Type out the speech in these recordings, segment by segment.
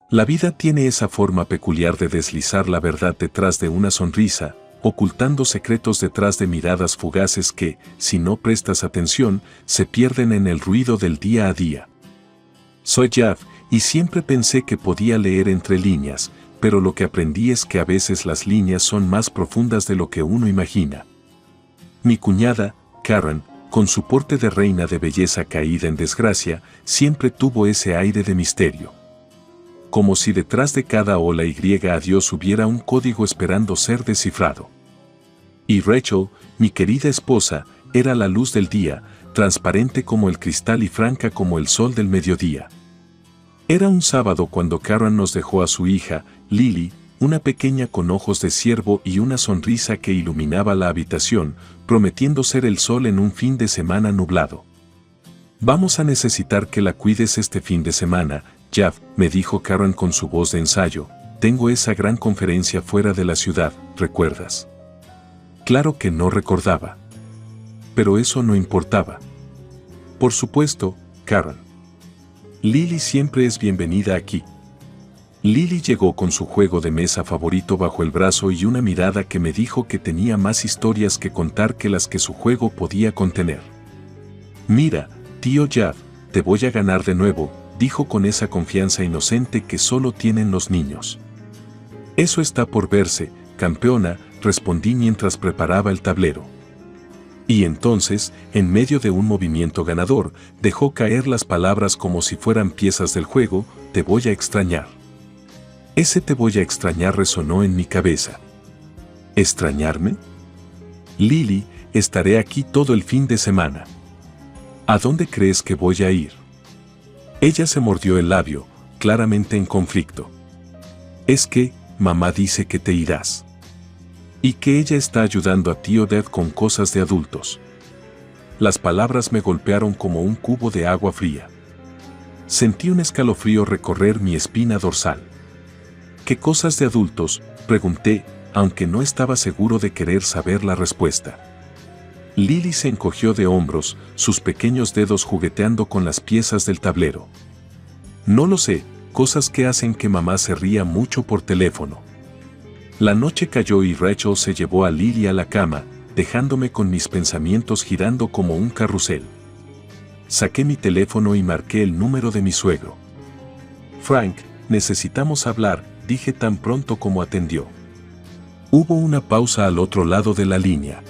La vida tiene esa forma peculiar de deslizar la verdad detrás de una sonrisa, ocultando secretos detrás de miradas fugaces que, si no prestas atención, se pierden en el ruido del día a día. Soy Jav, y siempre pensé que podía leer entre líneas, pero lo que aprendí es que a veces las líneas son más profundas de lo que uno imagina. Mi cuñada, Karen, con su porte de reina de belleza caída en desgracia, siempre tuvo ese aire de misterio. Como si detrás de cada ola y a Dios hubiera un código esperando ser descifrado. Y Rachel, mi querida esposa, era la luz del día, transparente como el cristal y franca como el sol del mediodía. Era un sábado cuando Karen nos dejó a su hija, Lily, una pequeña con ojos de ciervo y una sonrisa que iluminaba la habitación, prometiendo ser el sol en un fin de semana nublado. Vamos a necesitar que la cuides este fin de semana, Jav, me dijo Karen con su voz de ensayo. Tengo esa gran conferencia fuera de la ciudad, ¿recuerdas? Claro que no recordaba. Pero eso no importaba. Por supuesto, Karen. Lily siempre es bienvenida aquí. Lily llegó con su juego de mesa favorito bajo el brazo y una mirada que me dijo que tenía más historias que contar que las que su juego podía contener. Mira, tío Jav, te voy a ganar de nuevo, dijo con esa confianza inocente que solo tienen los niños. Eso está por verse, campeona, respondí mientras preparaba el tablero. Y entonces, en medio de un movimiento ganador, dejó caer las palabras como si fueran piezas del juego, te voy a extrañar. Ese te voy a extrañar resonó en mi cabeza. ¿Extrañarme? Lily, estaré aquí todo el fin de semana. ¿A dónde crees que voy a ir? Ella se mordió el labio, claramente en conflicto. Es que, mamá dice que te irás. Y que ella está ayudando a tío Dev con cosas de adultos. Las palabras me golpearon como un cubo de agua fría. Sentí un escalofrío recorrer mi espina dorsal. ¿Qué cosas de adultos?, pregunté, aunque no estaba seguro de querer saber la respuesta. Lily se encogió de hombros, sus pequeños dedos jugueteando con las piezas del tablero. No lo sé, cosas que hacen que mamá se ría mucho por teléfono. La noche cayó y Rachel se llevó a Lily a la cama, dejándome con mis pensamientos girando como un carrusel. Saqué mi teléfono y marqué el número de mi suegro. Frank, necesitamos hablar, dije tan pronto como atendió. Hubo una pausa al otro lado de la línea.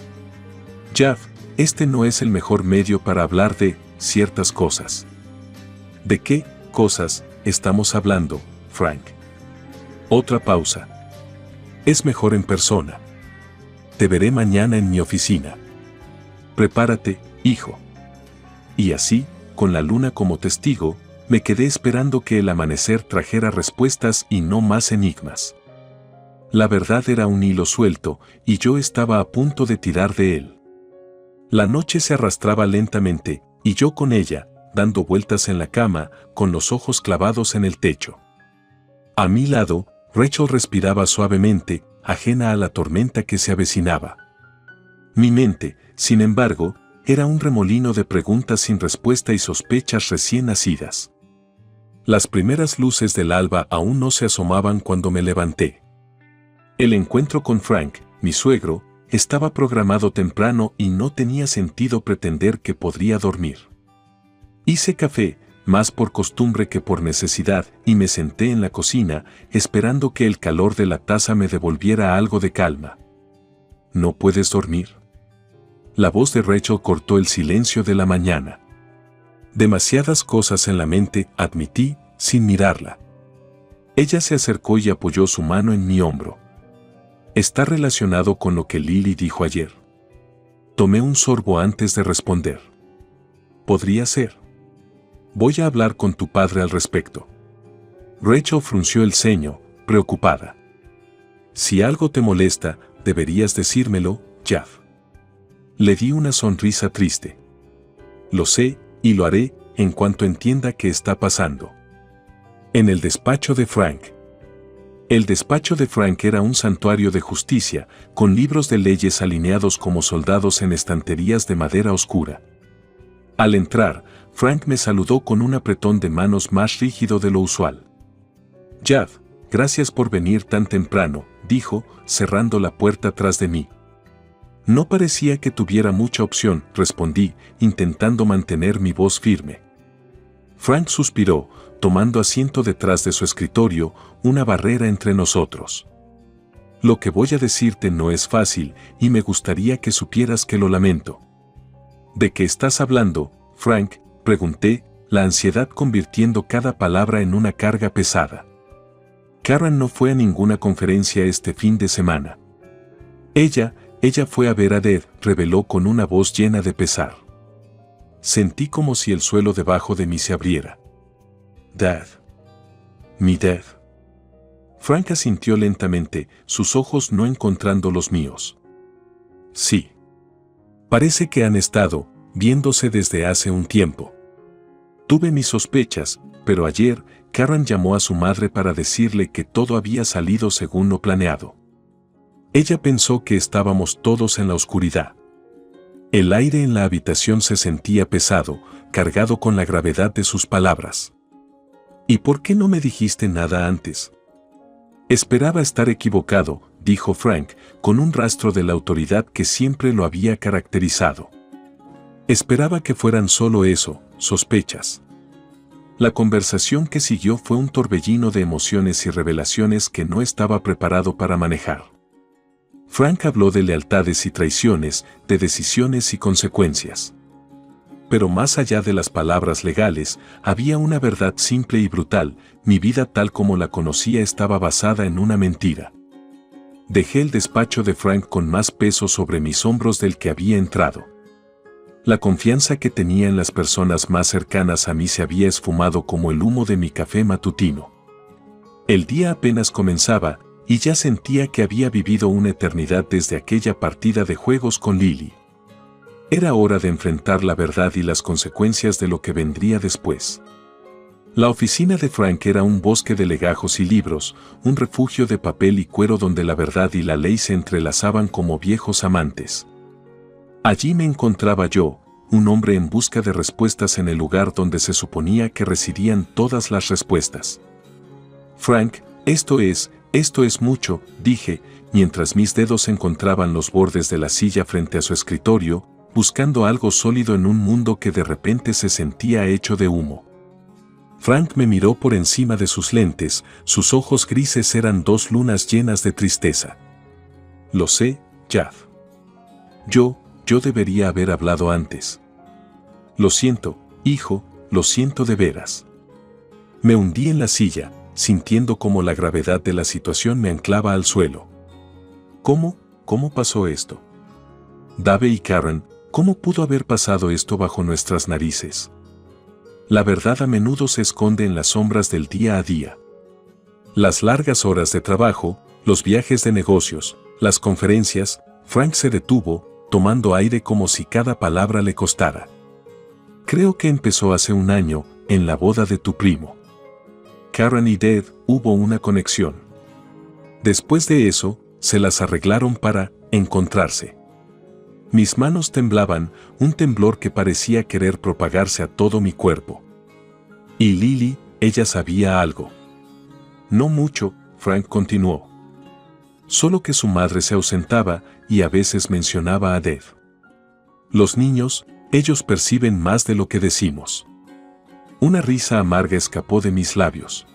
Jav, este no es el mejor medio para hablar de ciertas cosas. ¿De qué cosas estamos hablando, Frank? Otra pausa. Es mejor en persona. Te veré mañana en mi oficina. Prepárate, hijo. Y así, con la luna como testigo, me quedé esperando que el amanecer trajera respuestas y no más enigmas. La verdad era un hilo suelto, y yo estaba a punto de tirar de él. La noche se arrastraba lentamente, y yo con ella, dando vueltas en la cama, con los ojos clavados en el techo. A mi lado, Rachel respiraba suavemente, ajena a la tormenta que se avecinaba. Mi mente, sin embargo, era un remolino de preguntas sin respuesta y sospechas recién nacidas. Las primeras luces del alba aún no se asomaban cuando me levanté. El encuentro con Frank, mi suegro, estaba programado temprano y no tenía sentido pretender que podría dormir. Hice café, más por costumbre que por necesidad, y me senté en la cocina, esperando que el calor de la taza me devolviera algo de calma. ¿No puedes dormir? La voz de Rachel cortó el silencio de la mañana. Demasiadas cosas en la mente, admití, sin mirarla. Ella se acercó y apoyó su mano en mi hombro. ¿Está relacionado con lo que Lily dijo ayer? Tomé un sorbo antes de responder. Podría ser. Voy a hablar con tu padre al respecto. Rachel frunció el ceño, preocupada. Si algo te molesta, deberías decírmelo, Jav. Le di una sonrisa triste. Lo sé, y lo haré, en cuanto entienda qué está pasando. En el despacho de Frank. El despacho de Frank era un santuario de justicia, con libros de leyes alineados como soldados en estanterías de madera oscura. Al entrar, Frank me saludó con un apretón de manos más rígido de lo usual. Jad, gracias por venir tan temprano, dijo, cerrando la puerta tras de mí. No parecía que tuviera mucha opción, respondí, intentando mantener mi voz firme. Frank suspiró, tomando asiento detrás de su escritorio, una barrera entre nosotros. Lo que voy a decirte no es fácil, y me gustaría que supieras que lo lamento. ¿De qué estás hablando, Frank?, pregunté, la ansiedad convirtiendo cada palabra en una carga pesada. Karen no fue a ninguna conferencia este fin de semana. Ella fue a ver a Dad, reveló con una voz llena de pesar. Sentí como si el suelo debajo de mí se abriera. Dad. Mi Dad. Frank asintió lentamente, sus ojos no encontrando los míos. Sí. Parece que han estado viéndose desde hace un tiempo. Tuve mis sospechas, pero ayer, Karen llamó a su madre para decirle que todo había salido según lo planeado. Ella pensó que estábamos todos en la oscuridad. El aire en la habitación se sentía pesado, cargado con la gravedad de sus palabras. ¿Y por qué no me dijiste nada antes? Esperaba estar equivocado, dijo Frank, con un rastro de la autoridad que siempre lo había caracterizado. Esperaba que fueran solo eso, sospechas. La conversación que siguió fue un torbellino de emociones y revelaciones que no estaba preparado para manejar. Frank habló de lealtades y traiciones, de decisiones y consecuencias. Pero más allá de las palabras legales, había una verdad simple y brutal: mi vida tal como la conocía estaba basada en una mentira. Dejé el despacho de Frank con más peso sobre mis hombros del que había entrado. La confianza que tenía en las personas más cercanas a mí se había esfumado como el humo de mi café matutino. El día apenas comenzaba, y ya sentía que había vivido una eternidad desde aquella partida de juegos con Lily. Era hora de enfrentar la verdad y las consecuencias de lo que vendría después. La oficina de Frank era un bosque de legajos y libros, un refugio de papel y cuero donde la verdad y la ley se entrelazaban como viejos amantes. Allí me encontraba yo, un hombre en busca de respuestas en el lugar donde se suponía que residían todas las respuestas. Frank, esto es mucho, dije, mientras mis dedos encontraban los bordes de la silla frente a su escritorio, buscando algo sólido en un mundo que de repente se sentía hecho de humo. Frank me miró por encima de sus lentes, sus ojos grises eran dos lunas llenas de tristeza. Lo sé, Jad. Yo debería haber hablado antes. Lo siento, hijo, lo siento de veras. Me hundí en la silla, sintiendo como la gravedad de la situación me anclaba al suelo. ¿Cómo pasó esto? Dave y Karen, ¿cómo pudo haber pasado esto bajo nuestras narices? La verdad a menudo se esconde en las sombras del día a día. Las largas horas de trabajo, los viajes de negocios, las conferencias. Frank se detuvo, tomando aire como si cada palabra le costara. Creo que empezó hace un año, en la boda de tu primo. Karen y Dad, hubo una conexión. Después de eso, se las arreglaron para encontrarse. Mis manos temblaban, un temblor que parecía querer propagarse a todo mi cuerpo. Y Lily, ella sabía algo. No mucho, Frank continuó. Solo que su madre se ausentaba y a veces mencionaba a Dad. Los niños, ellos perciben más de lo que decimos. Una risa amarga escapó de mis labios.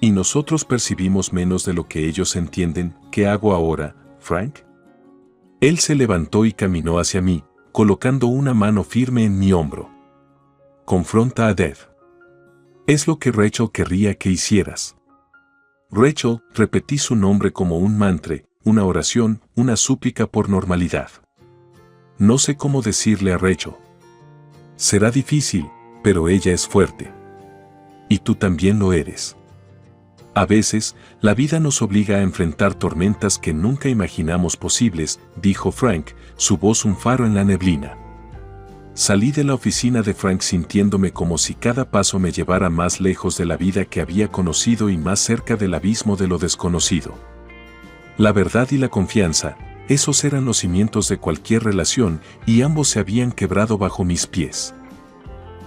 Y nosotros percibimos menos de lo que ellos entienden. ¿Qué hago ahora, Frank? Él se levantó y caminó hacia mí, colocando una mano firme en mi hombro. Confronta a Dad. Es lo que Rachel querría que hicieras. Rachel, repetí su nombre como un mantra, una oración, una súplica por normalidad. No sé cómo decirle a Rachel. Será difícil, pero ella es fuerte. Y tú también lo eres. A veces, la vida nos obliga a enfrentar tormentas que nunca imaginamos posibles, dijo Frank, su voz un faro en la neblina. Salí de la oficina de Frank sintiéndome como si cada paso me llevara más lejos de la vida que había conocido y más cerca del abismo de lo desconocido. La verdad y la confianza, esos eran los cimientos de cualquier relación, y ambos se habían quebrado bajo mis pies.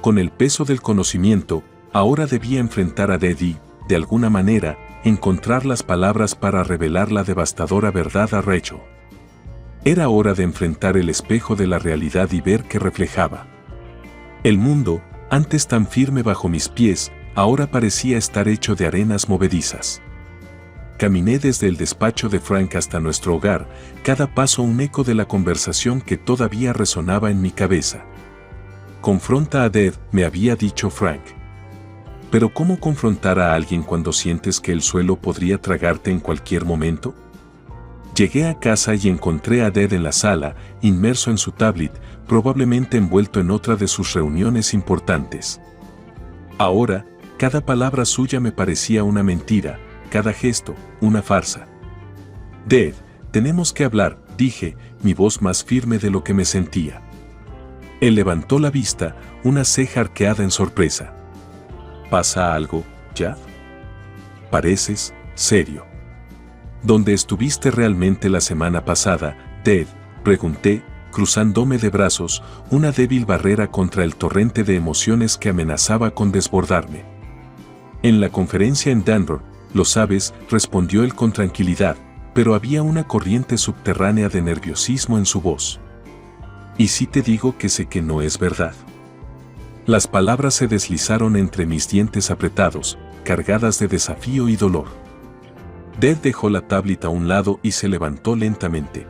Con el peso del conocimiento, ahora debía enfrentar a Daddy, de alguna manera, encontrar las palabras para revelar la devastadora verdad a Rachel. Era hora de enfrentar el espejo de la realidad y ver qué reflejaba. El mundo, antes tan firme bajo mis pies, ahora parecía estar hecho de arenas movedizas. Caminé desde el despacho de Frank hasta nuestro hogar, cada paso un eco de la conversación que todavía resonaba en mi cabeza. Confronta a Deb, me había dicho Frank. Pero ¿cómo confrontar a alguien cuando sientes que el suelo podría tragarte en cualquier momento? Llegué a casa y encontré a Deb en la sala, inmerso en su tablet, probablemente envuelto en otra de sus reuniones importantes. Ahora, cada palabra suya me parecía una mentira, cada gesto, una farsa. Deb, tenemos que hablar, dije, mi voz más firme de lo que me sentía. Él levantó la vista, una ceja arqueada en sorpresa. ¿Pasa algo, Jav? Pareces serio. ¿Dónde estuviste realmente la semana pasada, Deb? Pregunté, cruzándome de brazos, una débil barrera contra el torrente de emociones que amenazaba con desbordarme. En la conferencia en Denver, lo sabes, respondió él con tranquilidad, pero había una corriente subterránea de nerviosismo en su voz. ¿Y si te digo que sé que no es verdad? Las palabras se deslizaron entre mis dientes apretados, cargadas de desafío y dolor. Deb dejó la tablet a un lado y se levantó lentamente.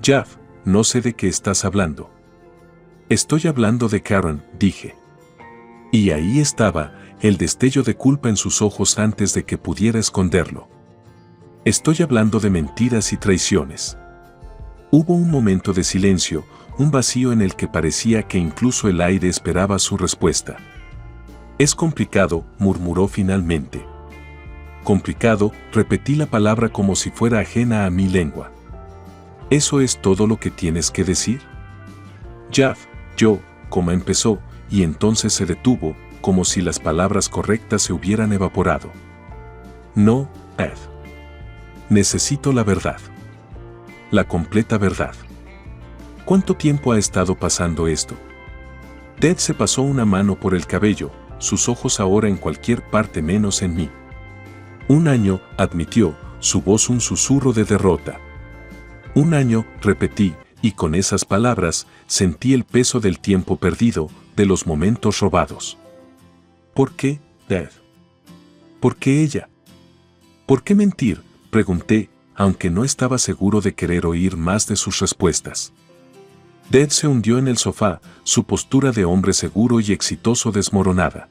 Jav, no sé de qué estás hablando. Estoy hablando de Karen, dije. Y ahí estaba, el destello de culpa en sus ojos antes de que pudiera esconderlo. Estoy hablando de mentiras y traiciones. Hubo un momento de silencio, un vacío en el que parecía que incluso el aire esperaba su respuesta. Es complicado, murmuró finalmente. Complicado, repetí la palabra como si fuera ajena a mi lengua. ¿Eso es todo lo que tienes que decir? Jav, como empezó, y entonces se detuvo, como si las palabras correctas se hubieran evaporado. No, Ed. Necesito la verdad. La completa verdad. ¿Cuánto tiempo ha estado pasando esto? Deb se pasó una mano por el cabello, sus ojos ahora en cualquier parte menos en mí. 1 año, admitió, su voz un susurro de derrota. 1 año, repetí, y con esas palabras sentí el peso del tiempo perdido, de los momentos robados. ¿Por qué, Deb? ¿Por qué ella? ¿Por qué mentir?, pregunté, aunque no estaba seguro de querer oír más de sus respuestas. Deb se hundió en el sofá, su postura de hombre seguro y exitoso desmoronada.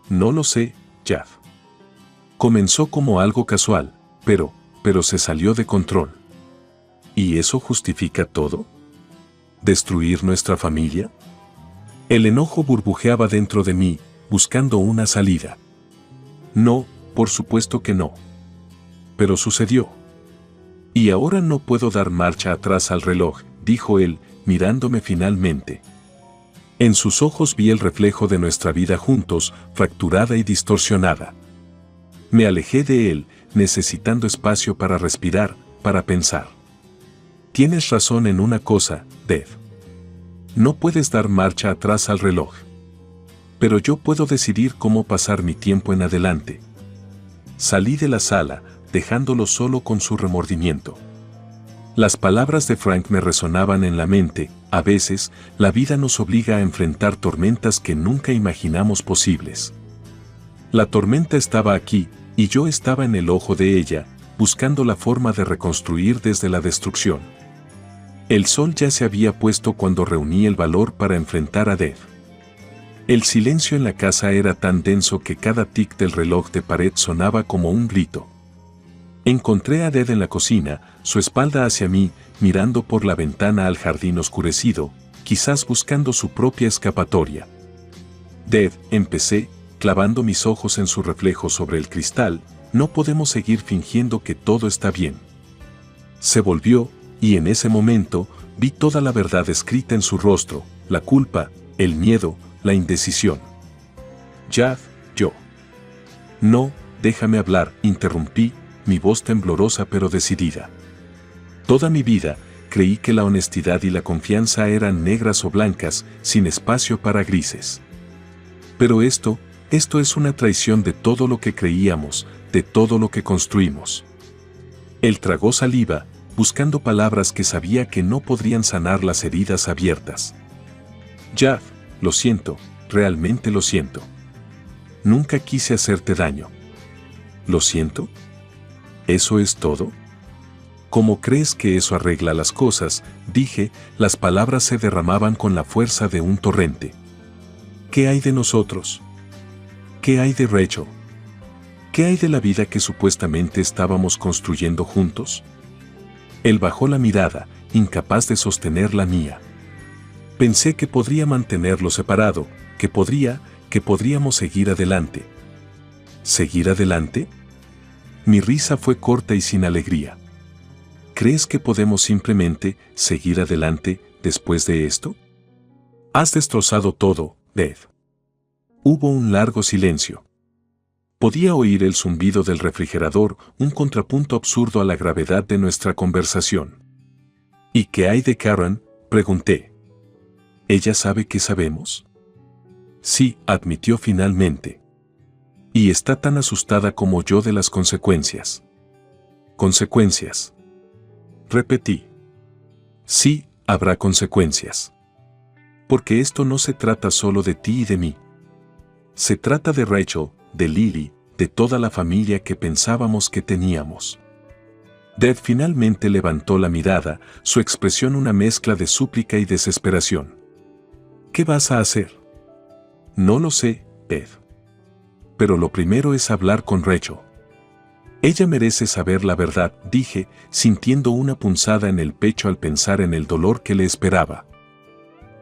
No lo sé, Jav. Comenzó como algo casual, pero se salió de control. ¿Y eso justifica todo? ¿Destruir nuestra familia? El enojo burbujeaba dentro de mí, buscando una salida. No, por supuesto que no. Pero sucedió. Y ahora no puedo dar marcha atrás al reloj, dijo él, mirándome finalmente. En sus ojos vi el reflejo de nuestra vida juntos, fracturada y distorsionada. Me alejé de él, necesitando espacio para respirar, para pensar. Tienes razón en una cosa, Deb. No puedes dar marcha atrás al reloj. Pero yo puedo decidir cómo pasar mi tiempo en adelante. Salí de la sala, dejándolo solo con su remordimiento. Las palabras de Frank me resonaban en la mente. A veces, la vida nos obliga a enfrentar tormentas que nunca imaginamos posibles. La tormenta estaba aquí, y yo estaba en el ojo de ella, buscando la forma de reconstruir desde la destrucción. El sol ya se había puesto cuando reuní el valor para enfrentar a Deb. El silencio en la casa era tan denso que cada tic del reloj de pared sonaba como un grito. Encontré a Deb en la cocina, su espalda hacia mí, mirando por la ventana al jardín oscurecido, quizás buscando su propia escapatoria. Deb, empecé, clavando mis ojos en su reflejo sobre el cristal, no podemos seguir fingiendo que todo está bien. Se volvió, y en ese momento, vi toda la verdad escrita en su rostro, la culpa, el miedo, la indecisión. Jav, No, déjame hablar, interrumpí, mi voz temblorosa pero decidida. Toda mi vida, creí que la honestidad y la confianza eran negras o blancas, sin espacio para grises. Pero esto, Esto es una traición de todo lo que creíamos, de todo lo que construimos. Él tragó saliva, buscando palabras que sabía que no podrían sanar las heridas abiertas. Jav, lo siento, realmente lo siento. Nunca quise hacerte daño. ¿Lo siento? ¿Eso es todo? ¿Cómo crees que eso arregla las cosas? Dije, las palabras se derramaban con la fuerza de un torrente. ¿Qué hay de nosotros? ¿Qué hay de Rachel? ¿Qué hay de la vida que supuestamente estábamos construyendo juntos? Él bajó la mirada, incapaz de sostener la mía. Pensé que podría mantenerlo separado, que podríamos seguir adelante. ¿Seguir adelante? Mi risa fue corta y sin alegría. ¿Crees que podemos simplemente seguir adelante después de esto? Has destrozado todo, Beth. Hubo un largo silencio. Podía oír el zumbido del refrigerador, un contrapunto absurdo a la gravedad de nuestra conversación. ¿Y qué hay de Karen?, pregunté. ¿Ella sabe qué sabemos? Sí, admitió finalmente. Y está tan asustada como yo de las consecuencias. ¿Consecuencias? Repetí. Sí, habrá consecuencias. Porque esto no se trata solo de ti y de mí. Se trata de Rachel, de Lily, de toda la familia que pensábamos que teníamos. Deb finalmente levantó la mirada, su expresión una mezcla de súplica y desesperación. ¿Qué vas a hacer? No lo sé, Deb. Pero lo primero es hablar con Rachel. Ella merece saber la verdad, dije, sintiendo una punzada en el pecho al pensar en el dolor que le esperaba.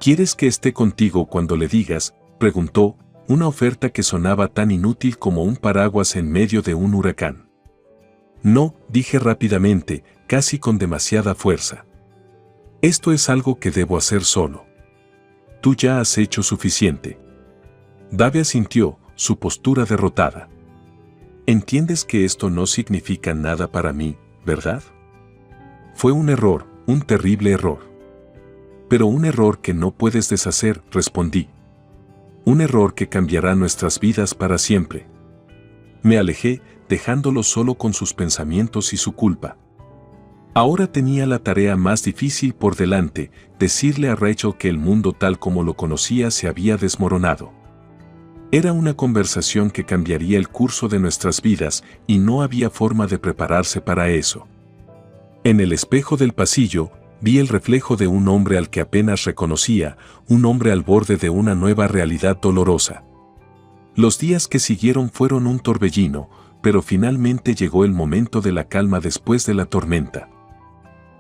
¿Quieres que esté contigo cuando le digas?, preguntó, una oferta que sonaba tan inútil como un paraguas en medio de un huracán. No, dije rápidamente, casi con demasiada fuerza. Esto es algo que debo hacer solo. Tú ya has hecho suficiente. Dave asintió, su postura derrotada. Entiendes que esto no significa nada para mí, ¿verdad? Fue un error, un terrible error. Pero un error que no puedes deshacer, respondí. Un error que cambiará nuestras vidas para siempre. Me alejé, dejándolo solo con sus pensamientos y su culpa. Ahora tenía la tarea más difícil por delante, decirle a Rachel que el mundo tal como lo conocía se había desmoronado. Era una conversación que cambiaría el curso de nuestras vidas y no había forma de prepararse para eso. En el espejo del pasillo, vi el reflejo de un hombre al que apenas reconocía, un hombre al borde de una nueva realidad dolorosa. Los días que siguieron fueron un torbellino, pero finalmente llegó el momento de la calma después de la tormenta.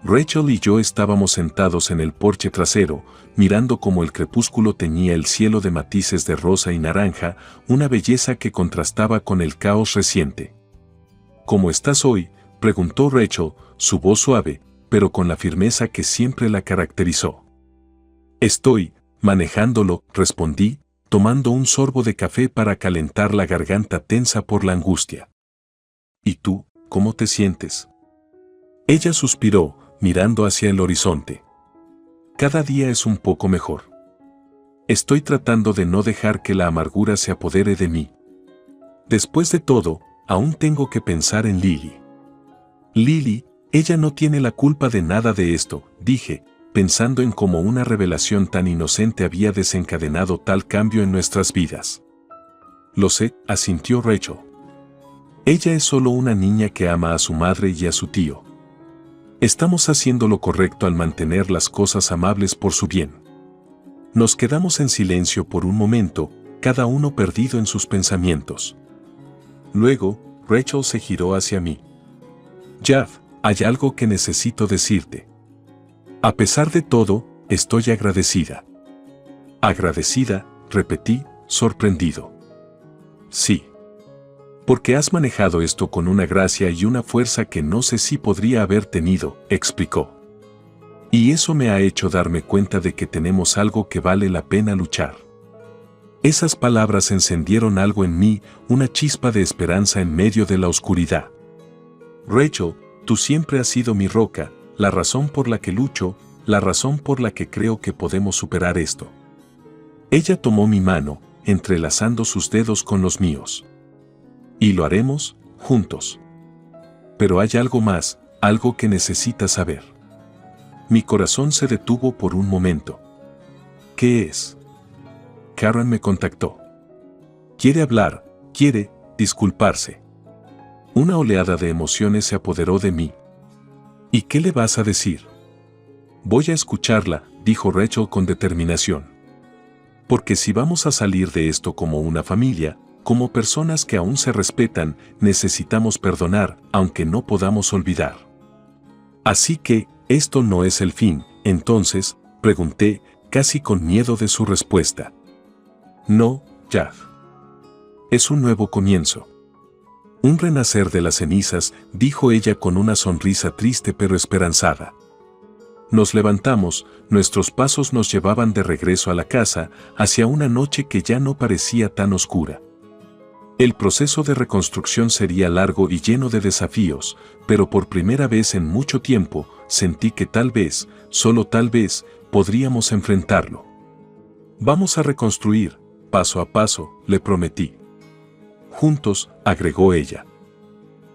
Rachel y yo estábamos sentados en el porche trasero, mirando cómo el crepúsculo teñía el cielo de matices de rosa y naranja, una belleza que contrastaba con el caos reciente. ¿Cómo estás hoy?, preguntó Rachel, su voz suave, pero con la firmeza que siempre la caracterizó. Estoy manejándolo, respondí, tomando un sorbo de café para calentar la garganta tensa por la angustia. ¿Y tú, cómo te sientes? Ella suspiró, mirando hacia el horizonte. Cada día es un poco mejor. Estoy tratando de no dejar que la amargura se apodere de mí. Después de todo, aún tengo que pensar en Lily. Lily, ella no tiene la culpa de nada de esto, dije, pensando en cómo una revelación tan inocente había desencadenado tal cambio en nuestras vidas. Lo sé, asintió Rachel. Ella es solo una niña que ama a su madre y a su tío. Estamos haciendo lo correcto al mantener las cosas amables por su bien. Nos quedamos en silencio por un momento, cada uno perdido en sus pensamientos. Luego, Rachel se giró hacia mí. Jav, hay algo que necesito decirte. A pesar de todo, estoy agradecida. ¿Agradecida?, repetí, sorprendido. Sí. Porque has manejado esto con una gracia y una fuerza que no sé si podría haber tenido, explicó. Y eso me ha hecho darme cuenta de que tenemos algo que vale la pena luchar. Esas palabras encendieron algo en mí, una chispa de esperanza en medio de la oscuridad. Rachel, tú siempre has sido mi roca, la razón por la que lucho, la razón por la que creo que podemos superar esto. Ella tomó mi mano, entrelazando sus dedos con los míos. Y lo haremos, juntos. Pero hay algo más, algo que necesitas saber. Mi corazón se detuvo por un momento. ¿Qué es? Karen me contactó. Quiere hablar, quiere disculparse. Una oleada de emociones se apoderó de mí. ¿Y qué le vas a decir? Voy a escucharla, dijo Rachel con determinación. Porque si vamos a salir de esto como una familia, como personas que aún se respetan, necesitamos perdonar, aunque no podamos olvidar. Así que, esto no es el fin, entonces, pregunté, casi con miedo de su respuesta. No, Jack. Es un nuevo comienzo. Un renacer de las cenizas, dijo ella con una sonrisa triste pero esperanzada. Nos levantamos, nuestros pasos nos llevaban de regreso a la casa, hacia una noche que ya no parecía tan oscura. El proceso de reconstrucción sería largo y lleno de desafíos, pero por primera vez en mucho tiempo, sentí que tal vez, solo tal vez, podríamos enfrentarlo. Vamos a reconstruir, paso a paso, le prometí. Juntos, agregó ella.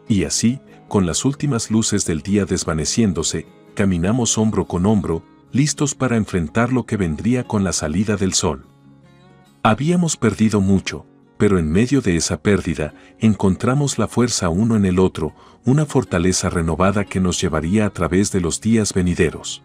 Y así, con las últimas luces del día desvaneciéndose, caminamos hombro con hombro, listos para enfrentar lo que vendría con la salida del sol. Habíamos perdido mucho, pero en medio de esa pérdida, encontramos la fuerza uno en el otro, una fortaleza renovada que nos llevaría a través de los días venideros.